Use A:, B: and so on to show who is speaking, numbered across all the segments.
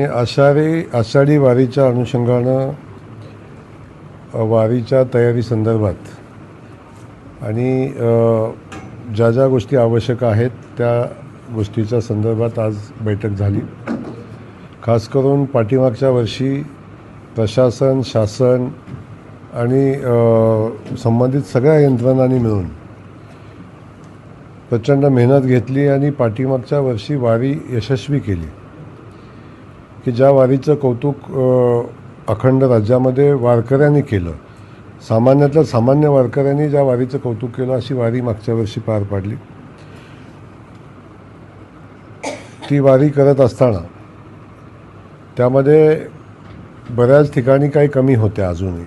A: आणि आषाढी वारीच्या अनुषंगानं वारीच्या तयारी संदर्भात आणि ज्या ज्या गोष्टी आवश्यक आहेत त्या गोष्टीच्या संदर्भात आज बैठक झाली। खास करून पाठीमागच्या वर्षी प्रशासन, शासन आणि संबंधित सगळ्या यंत्रणांनी मिळून प्रचंड मेहनत घेतली आणि पाठीमागच्या वर्षी वारी यशस्वी केली की ज्या वारीचं कौतुक अखंड राज्यामध्ये वारकऱ्यांनी केलं, सामान्यातल्या सामान्य वारकऱ्यांनी ज्या वारीचं कौतुक केलं अशी वारी मागच्या वर्षी पार पाडली। ती वारी करत असताना त्यामध्ये बऱ्याच ठिकाणी काही कमी होत्या, अजूनही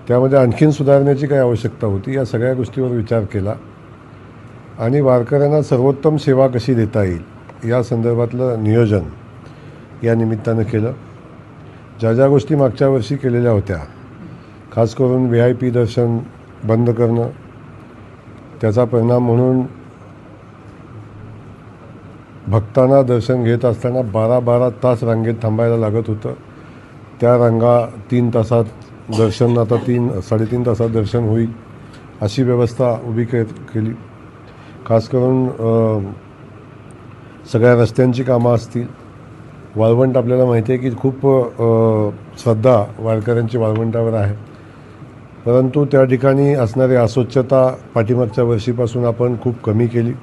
A: त्यामध्ये आणखीन सुधारण्याची काही आवश्यकता होती। या सगळ्या गोष्टीवर विचार केला आणि वारकऱ्यांना सर्वोत्तम सेवा कशी देता येईल या संदर्भातलं नियोजन या निमित्तानं केलं। ज्या ज्या गोष्टी मागच्या वर्षी केलेल्या होत्या, खास करून VIP दर्शन बंद करणं, त्याचा परिणाम म्हणून भक्तांना दर्शन घेत असताना 12 तास रांगेत थांबायला लागत होतं। त्या रांगा 3 तासात दर्शन आता 3-3.5 तासात दर्शन होईल अशी व्यवस्था उभी केली। खास करून सगळ्या रस्त्यांची कामं असतील, वाळवंट आपल्याला माहिती आहे की खूप श्रद्धा वारकऱ्यांची वाळवंटावर आहे, परंतु त्या ठिकाणी असणारी अस्वच्छता पाठीमागच्या वर्षीपासून आपण खूप कमी केली।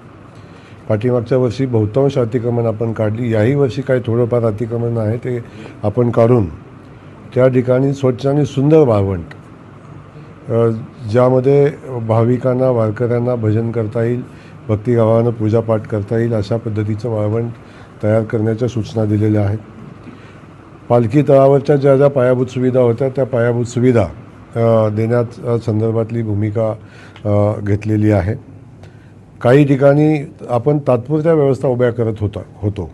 A: पाठीमागच्या वर्षी बहुतांश अतिक्रमण आपण काढली, याही वर्षी काही थोडंफार अतिक्रमण आहे ते आपण काढून त्या ठिकाणी स्वच्छ आणि सुंदर वाळवंट, ज्यामध्ये भाविकांना वारकऱ्यांना भजन करता येईल, भक्तिभावानं पूजापाठ करता येईल अशा पद्धतीचं वाळवंट तयार करण्याच्या सूचना दिलेल्या आहेत। पालखी तळावरच्या ज्या ज्या पायाभूत सुविधा होत्या त्या पायाभूत सुविधा देण्याच्या संदर्भातली भूमिका घेतलेली आहे। काही ठिकाणी आपण तात्पुरत्या व्यवस्था उभ्या करत होतो,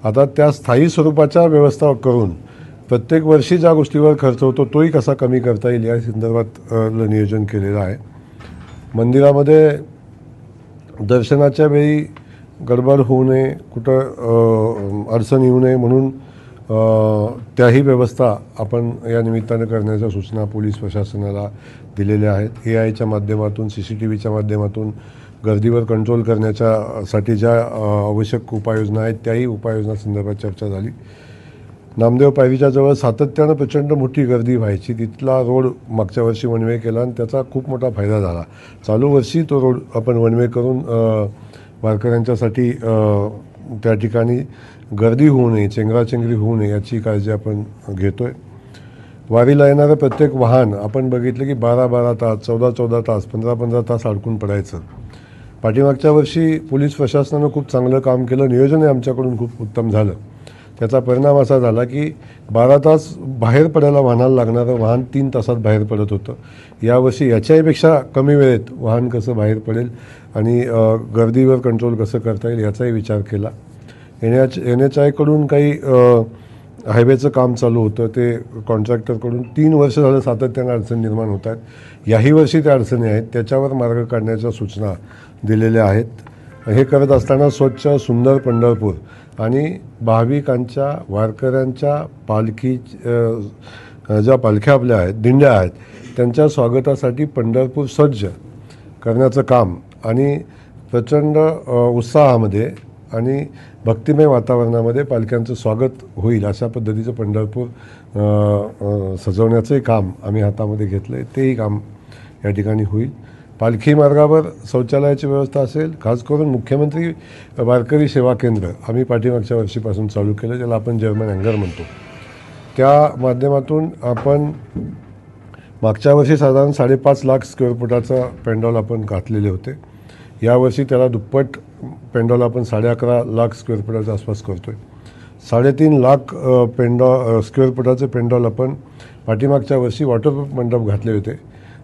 A: आता त्या स्थायी स्वरूपाच्या व्यवस्था करून प्रत्येक वर्षी ज्या गोष्टीवर खर्च होतो तोही कसा कमी करता येईल या संदर्भात नियोजन केलेलं आहे। मंदिरामध्ये दर्शनाच्या वेळी गडबड होऊ नये, कुठं अडचण येऊ नये म्हणून त्याही व्यवस्था आपण या निमित्तानं करण्याच्या सूचना पोलीस प्रशासनाला दिलेल्या आहेत। AI च्या माध्यमातून, CCTVच्या माध्यमातून गर्दीवर कंट्रोल करण्यासाठी ज्या आवश्यक उपाययोजना आहेत त्याही उपाययोजना संदर्भात चर्चा झाली। नामदेव पायरीच्या जवळ सातत्यानं प्रचंड मोठी गर्दी व्हायची, तिथला रोड मागच्या वर्षी वन वे केला आणि त्याचा खूप मोठा फायदा झाला। चालू वर्षी तो रोड आपण वन वे करून वारकऱ्यांच्यासाठी त्या ठिकाणी गर्दी होऊ नये, चेंगराचेंगरी होऊ नये याची काळजी आपण घेतोय। वारीला येणारं प्रत्येक वाहन आपण बघितलं की 12 तास, 14 तास, 15 तास अडकून पडायचं। पाठीमागच्या वर्षी पोलीस प्रशासनानं खूप चांगलं काम केलं, नियोजनही आमच्याकडून खूप उत्तम झालं। त्याचा परिणाम असा झाला की 12 तास बाहेर पडायला वाहनाला लागणारं वाहन 3 तासात बाहेर पडत होतं। यावर्षी याच्याहीपेक्षा कमी वेळेत वाहन कसं बाहेर पडेल आणि गर्दीवर कंट्रोल कसं करता येईल याचाही विचार केला। NHAI कडून काही हायवेचं काम चालू होतं, ते कॉन्ट्रॅक्टरकडून 3 वर्ष झालं सातत्यानं अडचण निर्माण होत आहेत। याही वर्षी त्या अडचणी आहेत, त्याच्यावर मार्ग काढण्याच्या सूचना दिलेल्या आहेत। हे करत असताना स्वच्छ सुंदर पंढरपूर आणि भाविकांच्या, वारकऱ्यांच्या पालखी ज्या पालख्या आपल्या आहेत, दिंड्या आहेत, त्यांच्या स्वागतासाठी पंढरपूर सज्ज करण्याचं काम आणि प्रचंड उत्साहामध्ये आणि भक्तिमय वातावरणामध्ये पालख्यांचं स्वागत होईल अशा पद्धतीचं पंढरपूर सजवण्याचंही काम आम्ही हातामध्ये घेतलं आहे, तेही काम या ठिकाणी होईल। पालखी मार्गावर शौचालयाची व्यवस्था असेल, खास करून मुख्यमंत्री वारकरी सेवा केंद्र आम्ही पाठीमागच्या वर्षीपासून चालू केलं, ज्याला आपण जर्मन हँगर म्हणतो। त्या माध्यमातून आपण मागच्या वर्षी साधारण 5.5 लाख स्क्वेअर फुटाचा पेंडॉल आपण घातलेले होते, यावर्षी त्याला दुप्पट पेंडॉल आपण 11.5 लाख स्क्वेअर फुटाच्या आसपास करतोय। 3.5 लाख स्क्वेअर फुटाचे पेंडॉल आपण पाठीमागच्या वर्षी वॉटरप्रूफ मंडप घातले होते,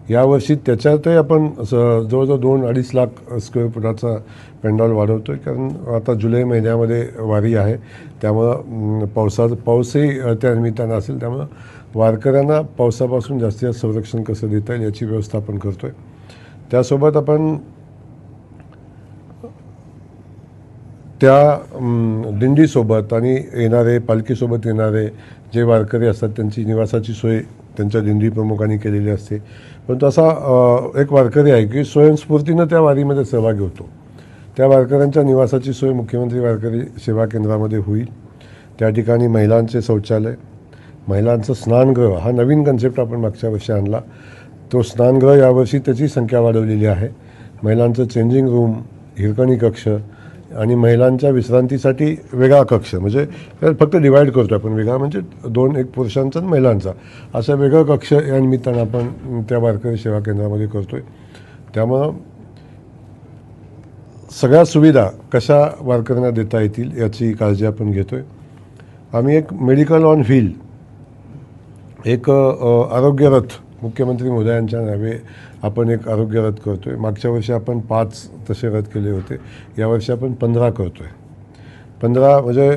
A: यावर्षी त्याच्यातही आपण जवळजवळ 2-2.5 लाख स्क्वेअर फुटाचा पेंडॉल वाढवतो आहे, कारण आता जुलै महिन्यामध्ये वारी आहे, त्यामुळं पाऊसही त्या निमित्तानं असेल, त्यामुळं वारकऱ्यांना पावसापासून जास्तीत जास्त संरक्षण कसं देता येईल याची व्यवस्था आपण करतो आहे। त्यासोबत आपण त्या दिंडीसोबत आणि येणारे पालखीसोबत येणारे जे वारकरी असतात त्यांची निवासाची सोय त्यांच्या दिंडी प्रमुखांनी केलेली असते. परंतु असा एक वारकरी आहे की स्वयंस्फूर्तीनं त्या वारीमध्ये सहभागी होतो. त्या वारकऱ्यांच्या निवासाची सोय मुख्यमंत्री वारकरी सेवा केंद्रामध्ये होईल. त्या ठिकाणी महिलांचे शौचालय, महिलांचं स्नानगृह हा नवीन कन्सेप्ट आपण मागच्या वर्षी आणला. तो स्नानगृह यावर्षी त्याची संख्या वाढवलेली आहे. महिलांचं चेंजिंग रूम, हिरकणी कक्ष आणि महिलांच्या विश्रांतीसाठी वेगळा कक्ष, म्हणजे फक्त डिवाईड करतो आपण, वेगळा म्हणजे एक पुरुषांचा आणि महिलांचा असा वेगळा कक्ष या निमित्तानं आपण त्या वारकरी सेवा केंद्रामध्ये करतो आहे. त्यामुळं सगळ्या सुविधा कशा वारकऱ्यांना देता येतील याची काळजी आपण घेतो आहे. आम्ही एक मेडिकल ऑन व्हील, एक आरोग्य रथ मुख्यमंत्री महोदयांच्या नावे आपण एक आरोग्य रथ करतो आहे. मागच्या वर्षी आपण 5 तसे रथ केले होते. यावर्षी आपण 15 करतो आहे. 15 म्हणजे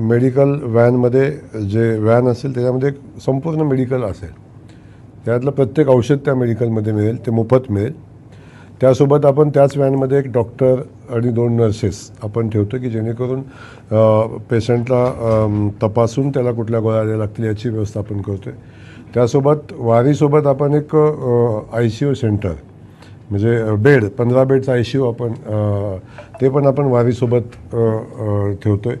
A: मेडिकल व्हॅनमध्ये जे व्हॅन असेल त्याच्यामध्ये एक संपूर्ण मेडिकल असेल. त्यातलं प्रत्येक औषध त्या मेडिकलमध्ये मिळेल, ते मोफत मिळेल. त्यासोबत आपण त्याच व्हॅनमध्ये एक डॉक्टर आणि 2 नर्सेस आपण ठेवतो की जेणेकरून पेशंटला तपासून त्याला कुठल्या गोळ्या द्यायला लागतील याची व्यवस्था आपण करतो आहे. त्यासोबत वारीसोबत आपण एक ICU सेंटर, म्हणजे 15 बेडचा ICU आपण ते पण आपण वारीसोबत ठेवतो आहे.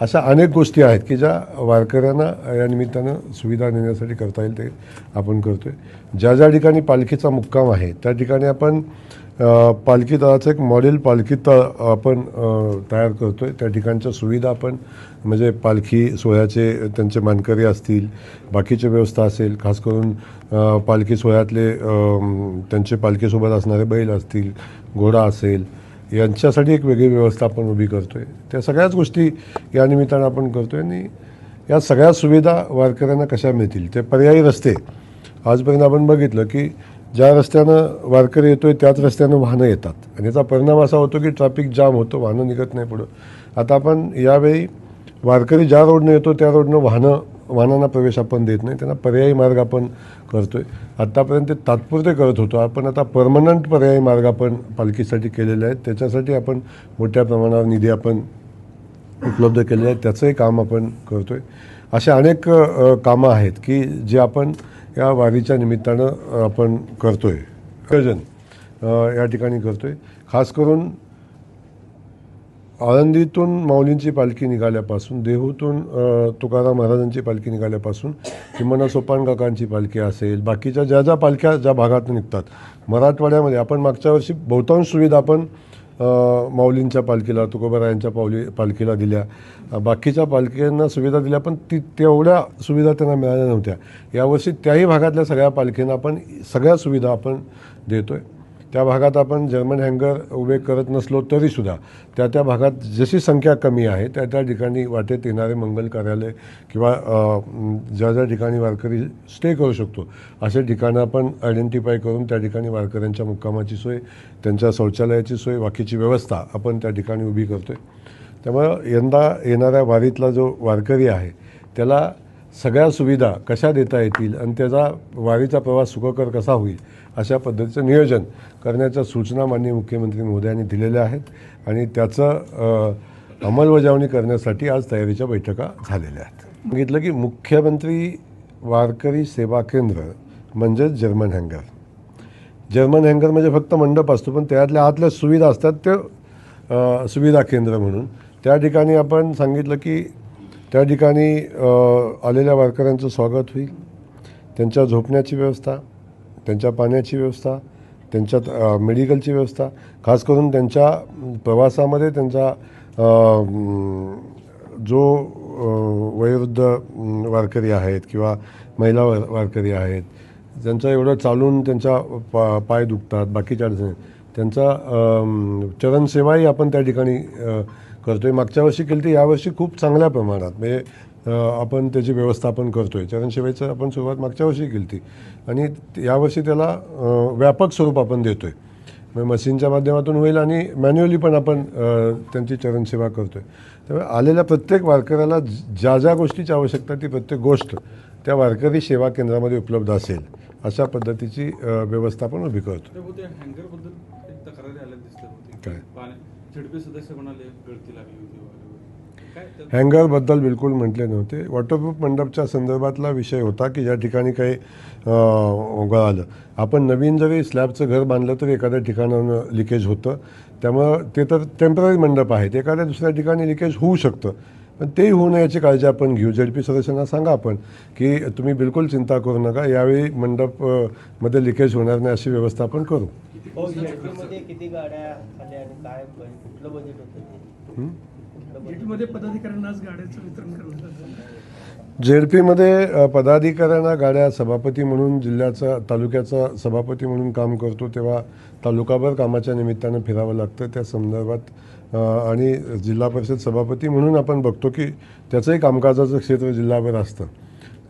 A: अशा अनेक गोष्टी आहेत की ज्या वारकऱ्यांना या निमित्तानं सुविधा देण्यासाठी करता येईल ते आपण करतो आहे. ज्या ज्या ठिकाणी पालखीचा मुक्काम आहे त्या ठिकाणी आपण पालखी तळाचं एक मॉडेल पालखी तळ आपण तयार करतो आहे. त्या ठिकाणच्या सुविधा आपण म्हणजे पालखी सोहळ्याचे त्यांचे मानकरी असतील, बाकीची व्यवस्था असेल, खास करून पालखी सोहळ्यातले त्यांचे पालखीसोबत असणारे बैल असतील, घोडा असेल, यांच्यासाठी एक वेगळी व्यवस्था आपण उभी करतो आहे. त्या सगळ्याच गोष्टी या निमित्तानं आपण करतो आहे. आणि या सगळ्या सुविधा वारकऱ्यांना कशा मिळतील ते पर्यायी रस्ते आजपर्यंत आपण बघितलं की ज्या रस्त्यानं वारकरी येतो आहे त्याच रस्त्यानं वाहनं येतात आणि याचा परिणाम असा होतो की ट्रॅफिक जाम होतो, वाहनं निघत नाही पुढं. आता आपण यावेळी वारकरी ज्या रोडनं येतो त्या रोडनं वाहनांना प्रवेश आपण देत नाही, त्यांना पर्यायी मार्ग आपण करतो आहे. आत्तापर्यंत ते तात्पुरते करत होतो, आपण आता परमनंट पर्यायी मार्ग आपण पालखीसाठी केलेले आहेत. त्याच्यासाठी आपण मोठ्या प्रमाणावर निधी आपण उपलब्ध केलेले आहेत, त्याचंही काम आपण करतो आहे. अशा अनेक कामं आहेत की जे आपण या वारीच्या निमित्तानं आपण करतो आहे. नियोजन या ठिकाणी करतो आहे. खास करून आळंदीतून माऊलींची पालखी निघाल्यापासून, देहूतून तुकाराम महाराजांची पालखी निघाल्यापासून किंवा सोपान काकांची पालखी असेल, बाकीच्या ज्या ज्या पालख्या ज्या भागातून निघतात मराठवाड्यामध्ये, आपण मागच्या वर्षी बहुतांश सुविधा आपण माऊलींच्या पालखीला, तुकोबारायांच्या पालखीला दिल्या. बाकीच्या पालख्यांना सुविधा दिल्या पण तेवढ्या सुविधा त्यांना मिळाल्या नव्हत्या. यावर्षी त्याही भागातल्या सगळ्या पालखींना आपण सगळ्या सुविधा आपण देतो आहे. त्या भागात आपण जर्मन हँगर उभे करत नसलो तरीसुद्धा त्या भागात जशी संख्या कमी आहे त्या ठिकाणी वाटेत येणारे मंगल कार्यालय किंवा ज्या ज्या ठिकाणी वारकरी स्टे करू शकतो असे ठिकाणं आपण आयडेंटिफाय करून त्या ठिकाणी वारकऱ्यांच्या मुक्कामाची सोय, त्यांच्या शौचालयाची सोय, बाकीची व्यवस्था आपण त्या ठिकाणी उभी करतो आहे. त्यामुळं यंदा येणाऱ्या वारीतला जो वारकरी आहे त्याला सगळ्या सुविधा कशा देता येतील आणि त्याचा वारीचा प्रवास सुखकर कसा होईल अशा पद्धतीचं नियोजन करण्याच्या सूचना माननीय मुख्यमंत्री महोदयांनी दिलेल्या आहेत आणि त्याचं अंमलबजावणी करण्यासाठी आज तयारीच्या बैठका झालेल्या आहेत. सांगितलं की मुख्यमंत्री वारकरी सेवा केंद्र म्हणजेच जर्मन हँगर. जर्मन हँगर म्हणजे फक्त मंडप असतो पण त्यातल्या आतल्या सुविधा असतात ते सुविधा केंद्र म्हणून. त्या ठिकाणी आपण सांगितलं की त्या ठिकाणी आलेल्या वारकऱ्यांचं स्वागत होईल, त्यांच्या झोपण्याची व्यवस्था, त्यांच्या पाण्याची व्यवस्था, त्यांच्या मेडिकलची व्यवस्था, खास करून त्यांच्या प्रवासामध्ये त्यांचा जो वयोवृद्ध वारकरी आहेत किंवा महिला वारकरी आहेत ज्यांचं एवढं चालून त्यांचा पाय दुखतात, बाकीच्या अडचणी, त्यांचा चरणसेवाही आपण त्या ठिकाणी करतो आहे. मागच्या वर्षी केली ती, यावर्षी खूप चांगल्या प्रमाणात म्हणजे आपण त्याची व्यवस्थापन करतो आहे. चरणसेवेचं आपण सुरुवात मागच्या वर्षी केली ती आणि यावर्षी त्याला व्यापक स्वरूप आपण देतो आहे. म्हणजे मशीनच्या माध्यमातून होईल आणि मॅन्युअली पण आपण त्यांची चरणसेवा करतो आहे. त्यामुळे आलेल्या प्रत्येक वारकऱ्याला ज्या ज्या गोष्टीची आवश्यकता ती प्रत्येक गोष्ट त्या वारकरी सेवा केंद्रामध्ये उपलब्ध असेल अशा पद्धतीची व्यवस्था पण उभी करतो.
B: हँगरबद्दल एक तक्रारी आल्या दिसतात
A: काय
B: झेडपी सदस्य म्हणाले गळती लागली होती.
A: हँगरबद्दल बिलकुल म्हटले नव्हते. वॉटरप्रूफ मंडपच्या संदर्भातला विषय होता की ज्या ठिकाणी काही गळालं. आपण नवीन जरी स्लॅबचं घर बांधलं तरी एखाद्या ठिकाणानं लिकेज होतं. त्यामुळं ते तर टेम्पररी मंडप आहेत, एखाद्या दुसऱ्या ठिकाणी लिकेज होऊ शकतं, पण तेही होऊ नये याची काळजी आपण घेऊ. झेडपी सदस्यांना सांगा आपण की तुम्ही बिलकुल चिंता करू नका, यावेळी मंडप मध्ये लिकेज होणार नाही अशी व्यवस्था आपण करू.
C: किती गाड्या आल्या आणि काय कुठलं बजेट होतं?
D: झेडपीमध्ये पदाधिकाऱ्यांनाच गाड्याचं वितरण करण्यात आलं.
A: झेडपीमध्ये पदाधिकाऱ्यांना गाड्या सभापती म्हणून जिल्ह्याचा तालुक्याचा सभापती म्हणून काम करतो तेव्हा तालुकाभर कामाच्या निमित्तानं फिरावं लागतं. त्या संदर्भात आणि जिल्हा परिषद सभापती म्हणून आपण बघतो की त्याचंही कामकाजाचं क्षेत्र जिल्हाभर असतं.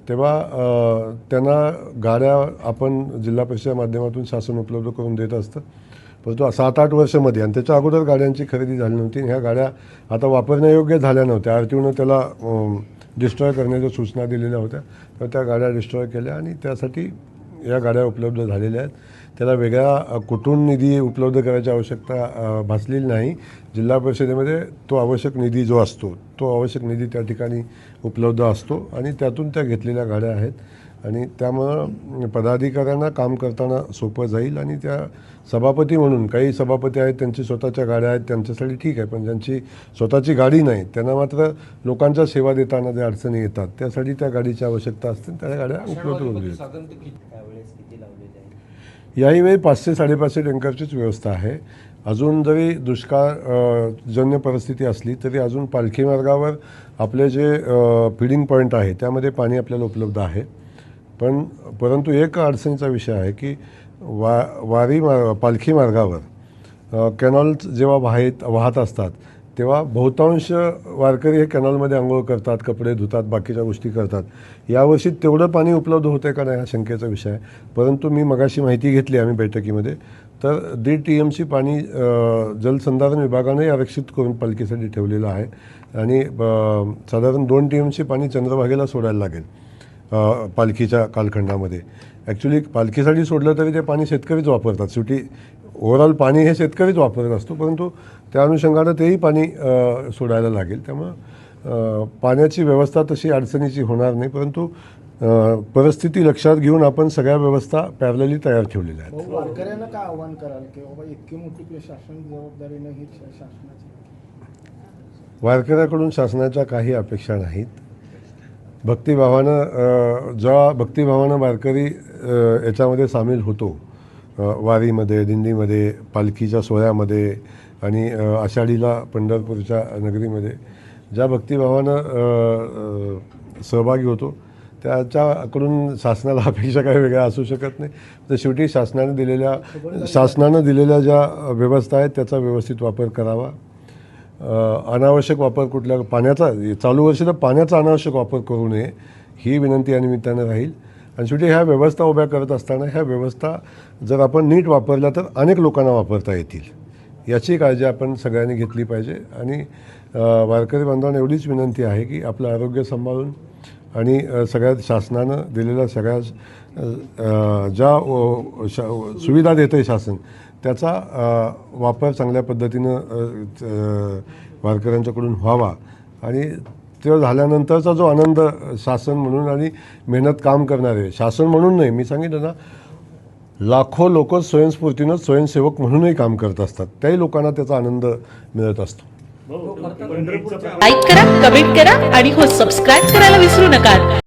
A: तेव्हा त्यांना गाड्या आपण जिल्हा परिषदेच्या माध्यमातून शासन उपलब्ध करून देत असतं. परंतु 7-8 वर्षामध्ये आणि त्याच्या अगोदर गाड्यांची खरेदी झाली नव्हती. ह्या गाड्या आता वापरण्यायोग्य झाल्या नव्हत्या. RTOनं त्याला डिस्ट्रॉय करण्याच्या सूचना दिलेल्या होत्या, तर त्या गाड्या डिस्ट्रॉय केल्या आणि त्यासाठी या गाड्या उपलब्ध झालेल्या आहेत. त्याला वेगळा कुठून निधी उपलब्ध करायची आवश्यकता भासलेली नाही. जिल्हा परिषदेमध्ये तो आवश्यक निधी जो असतो तो आवश्यक निधी त्या ठिकाणी उपलब्ध असतो आणि त्यातून त्या घेतलेल्या गाड्या आहेत आणि त्यामुळं पदाधिकाऱ्यांना काम करताना सोपं जाईल. आणि त्या सभापती म्हणून काही सभापती आहेत त्यांची स्वतःच्या गाड्या आहेत, त्यांच्यासाठी ठीक आहे, पण ज्यांची स्वतःची गाडी नाही त्यांना मात्र लोकांच्या सेवा देताना ज्या अडचणी येतात त्यासाठी त्या गाडीची आवश्यकता असते, त्या गाड्या उपलब्ध करून देतात. याहीवेळी 500-550 टँकरचीच व्यवस्था आहे. अजून जरी दुष्काळजन्य परिस्थिती असली तरी अजून पालखी मार्गावर आपले जे फिडिंग पॉईंट आहे त्यामध्ये पाणी आपल्याला उपलब्ध आहे. परंतु एक अडचणीचा विषय आहे की पालखी मार्गावर कॅनॉल्स जेव्हा वाहत असतात तेव्हा बहुतांश वारकरी हे कॅनॉलमध्ये आंघोळ करतात, कपडे धुतात, बाकीच्या गोष्टी करतात. यावर्षी तेवढं पाणी उपलब्ध होतं का नाही हा शंकेचा विषय आहे. परंतु मी मगाशी माहिती घेतली आम्ही बैठकीमध्ये, तर 1.5 TMC पाणी जलसंधारण विभागाने आरक्षित करून पालखीसाठी ठेवलेलं आहे आणि साधारण 2 TMC पाणी चंद्रभागेला सोडायला लागेल पालखीच्या कालखंडामध्ये. ॲक्च्युली पालखीसाठी सोडलं तरी ते पाणी शेतकरीच वापरतात. शेवटी ओव्हरऑल पाणी हे शेतकरीच वापरत असतो, परंतु त्या अनुषंगानं तेही पाणी सोडायला लागेल. त्यामुळं पाण्याची व्यवस्था तशी अडचणीची होणार नाही, परंतु परिस्थिती लक्षात घेऊन आपण सगळ्या व्यवस्था पॅरलली तयार ठेवलेल्या आहेत.
D: वारकऱ्यांना काय आव्हान कराल की बाबा इतकी मोठी शासन जबाबदारीनं ही शासनाची?
A: वारकऱ्याकडून शासनाच्या काही अपेक्षा नाहीत. भक्तिभावानं वारकरी याच्यामध्ये सामील होतो, वारीमध्ये, दिंडीमध्ये, पालखीच्या सोहळ्यामध्ये आणि आषाढीला पंढरपूरच्या नगरीमध्ये ज्या भक्तिभावानं सहभागी होतो त्याच्याकडून शासनाला अपेक्षा काही वेगळ्या असू शकत नाही. तर शेवटी शासनानं दिलेल्या ज्या व्यवस्था आहेत त्याचा व्यवस्थित वापर करावा. अनावश्यक वापर कुठल्या पाण्याचा चालू वर्षी तर पाण्याचा अनावश्यक वापर करू नये ही विनंती या निमित्तानं राहील. आणि शेवटी ह्या व्यवस्था उभ्या करत असताना ह्या व्यवस्था जर आपण नीट वापरल्या तर अनेक लोकांना वापरता येतील याची काळजी आपण सगळ्यांनी घेतली पाहिजे. आणि वारकरी बांधवांना एवढीच विनंती आहे की आपलं आरोग्य सांभाळून आणि सगळ्यात शासनानं दिलेल्या सगळ्या ज्या सुविधा देतं आहे शासन त्याचा वापर चांगल्या पद्धतीनं वारकऱ्यांच्याकडून व्हावा. आणि ते झाल्यानंतरचा जो आनंद शासन म्हणून आणि मेहनत काम करणारे, शासन म्हणून नाही, मी सांगितलं ना, लाखो लोक स्वयंस्फूर्तीनं स्वयंसेवक म्हणूनही काम करत असतात, त्याही लोकांना त्याचा आनंद मिळत असतो.
E: लाईक करा, कमेंट करा आणि सबस्क्राईब करायला विसरू नका.